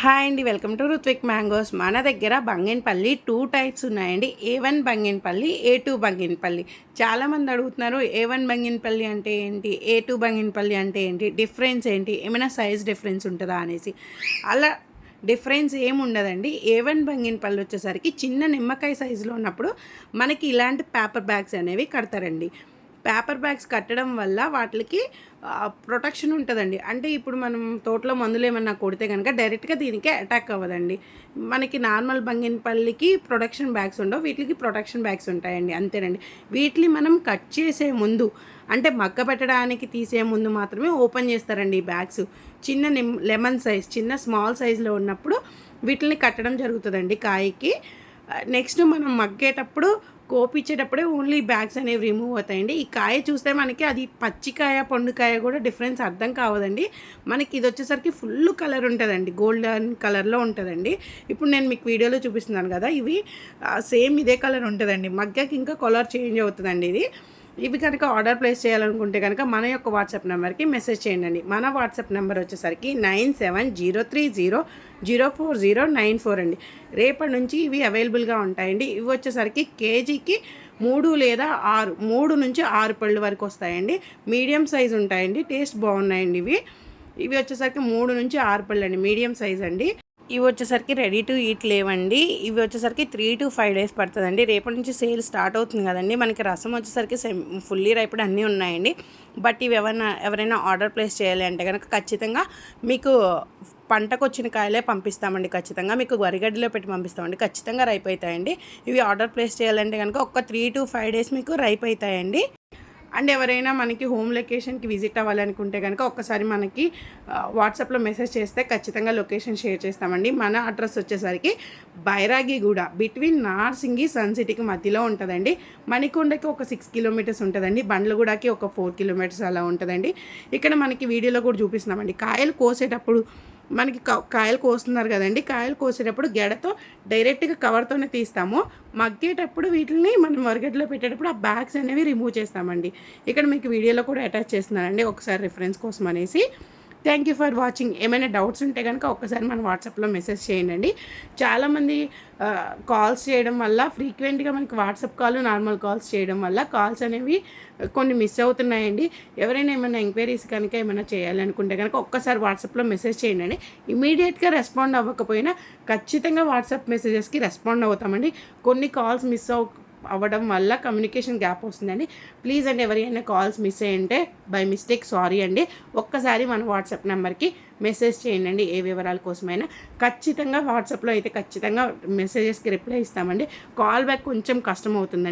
Hi అండి, welcome to Ruthvik mangoes. మన దగ్గర బంగినపల్లి 2 టైప్స్ ఉన్నాయండి. A1 Banganapalli, A2 Banganapalli. చాలామంది అడుగుతున్నారు A1 బంగినపల్లి అంటే ఏంటి, A2 బంగినపల్లి అంటే ఏంటి, డిఫరెన్స్ ఏంటి, ఏమైనా సైజ్ డిఫరెన్స్ ఉంటుందా అనేసి. అలా డిఫరెన్స్ ఏముండదండి. A1 బంగినపల్లి వచ్చేసరికి చిన్న నిమ్మకాయ సైజులో ఉన్నప్పుడు మనకి ఇలాంటి పేపర్ బ్యాగ్స్ అనేవి కడతారండి. పేపర్ బ్యాగ్స్ కట్టడం వల్ల వాటికి ప్రొటెక్షన్ ఉంటుందండి. అంటే ఇప్పుడు మనం తోటలో మందులు ఏమన్నా కొడితే కనుక డైరెక్ట్గా దీనికే అటాక్ అవ్వదండి. మనకి నార్మల్ బంగినపల్లికి ప్రొటెక్షన్ బ్యాగ్స్ ఉండవు, వీటికి ప్రొటెక్షన్ బ్యాగ్స్ ఉంటాయండి, అంతేనండి. వీటిని మనం కట్ చేసే ముందు, అంటే మగ్గ పెట్టడానికి తీసే ముందు మాత్రమే ఓపెన్ చేస్తారండి ఈ బ్యాగ్స్. చిన్న లెమన్ సైజ్, చిన్న స్మాల్ సైజులో ఉన్నప్పుడు వీటిని కట్టడం జరుగుతుందండి కాయకి. నెక్స్ట్ మనం మగ్గేటప్పుడు కోపిచ్చేటప్పుడే ఓన్లీ బ్యాగ్స్ అనేవి రిమూవ్ అవుతాయండి. ఈ కాయ చూస్తే మనకి అది పచ్చికాయ పండుకాయ కూడా డిఫరెన్స్ అర్థం కావదండి. మనకి ఇది వచ్చేసరికి ఫుల్ కలర్ ఉంటుందండి, గోల్డెన్ కలర్లో ఉంటుందండి. ఇప్పుడు నేను మీకు వీడియోలో చూపిస్తున్నాను కదా, ఇవి సేమ్ ఇదే కలర్ ఉంటుందండి. మగ్గకి ఇంకా కలర్ చేంజ్ అవుతుందండి ఇది. ఇవి కనుక ఆర్డర్ ప్లేస్ చేయాలనుకుంటే కనుక మన యొక్క వాట్సాప్ నెంబర్కి మెసేజ్ చేయండి. మన వాట్సాప్ నెంబర్ వచ్చేసరికి 9703004094 అండి. రేపటి నుంచి ఇవి అవైలబుల్గా ఉంటాయండి. ఇవి వచ్చేసరికి కేజీకి 3 లేదా 6, 3 నుంచి 6 పళ్ళు వరకు వస్తాయండి. మీడియం సైజు ఉంటాయండి, టేస్ట్ బాగున్నాయండి ఇవి. ఇవి వచ్చేసరికి 3 నుంచి 6 పళ్ళు అండి, మీడియం సైజ్ అండి. ఇవి వచ్చేసరికి రెడీ టు ఈట్ లేవండి. ఇవి వచ్చేసరికి 3 to 5 days పడుతుందండి. రేపటి నుంచి సేల్ స్టార్ట్ అవుతుంది కదండి. మనకి రసం వచ్చేసరికి ఫుల్లీ రైప్డ్ అన్నీ ఉన్నాయండి. బట్ ఇవి ఎవరైనా ఆర్డర్ ప్లేస్ చేయాలి అంటే కనుక ఖచ్చితంగా మీకు పంటకు వచ్చిన కాయలే పంపిస్తామండి. ఖచ్చితంగా మీకు వరిగడ్డలో పెట్టి పంపిస్తామండి. ఖచ్చితంగా రైప్ అవుతాయండి. ఇవి ఆర్డర్ ప్లేస్ చేయాలంటే కనుక ఒక 3 to 5 days మీకు రైప్ అవుతాయండి. అండ్ ఎవరైనా మనకి హోమ్ లొకేషన్కి విజిట్ అవ్వాలనుకుంటే కనుక ఒక్కసారి మనకి వాట్సాప్లో మెసేజ్ చేస్తే ఖచ్చితంగా లొకేషన్ షేర్ చేస్తామండి. మన అడ్రస్ వచ్చేసరికి బైరాగిగూడ, బిట్వీన్ నార్సింగి సన్ సిటీకి మధ్యలో ఉంటుందండి. మణికొండకి ఒక 6 kilometers ఉంటుందండి. బండ్లగూడకి ఒక 4 kilometers అలా ఉంటుందండి. ఇక్కడ మనకి వీడియోలో కూడా చూపిస్తున్నామండి. కాయలు కోసేటప్పుడు మనకి కాయలు కోస్తున్నారు కదండి, కాయలు కోసేటప్పుడు గెడతో డైరెక్ట్గా కవర్తోనే తీస్తాము. మగ్గేటప్పుడు వీటిని మనం వరగడ్డలో పెట్టేటప్పుడు ఆ బ్యాగ్స్ అనేవి రిమూవ్ చేస్తామండి. ఇక్కడ మీకు వీడియోలో కూడా అటాచ్ చేస్తున్నానండి, ఒకసారి రిఫరెన్స్ కోసం అనేసి. Thank you for watching. ఏమైనా డౌట్స్ ఉంటే కనుక ఒక్కసారి మన వాట్సాప్లో మెసేజ్ చేయండి. చాలామంది కాల్స్ చేయడం వల్ల, ఫ్రీక్వెంట్గా మనకి వాట్సాప్ కాల్, నార్మల్ కాల్స్ చేయడం వల్ల కాల్స్ అనేవి కొన్ని మిస్ అవుతున్నాయండి. ఎవరైనా ఏమైనా ఎంక్వైరీస్ కనుక ఏమైనా చేయాలనుకుంటే కనుక ఒక్కసారి వాట్సాప్లో మెసేజ్ చేయండి. ఇమీడియట్గా రెస్పాండ్ అవ్వకపోయినా ఖచ్చితంగా వాట్సాప్ మెసేజెస్కి రెస్పాండ్ అవుతామండి. కొన్ని కాల్స్ మిస్ అవ్వడం వల్ల కమ్యూనికేషన్ గ్యాప్ వస్తుందండి. ప్లీజ్ అండి, ఎవరైనా కాల్స్ మిస్ అయ్యింటే బై మిస్టేక్ సారీ అండి. ఒక్కసారి మన వాట్సాప్ నెంబర్కి మెసేజ్ చేయండి. ఏ వివరాల కోసమైనా ఖచ్చితంగా వాట్సాప్లో అయితే ఖచ్చితంగా మెసేజెస్కి రిప్లై ఇస్తామండి. కాల్ బ్యాక్ కొంచెం కష్టం అవుతుందండి.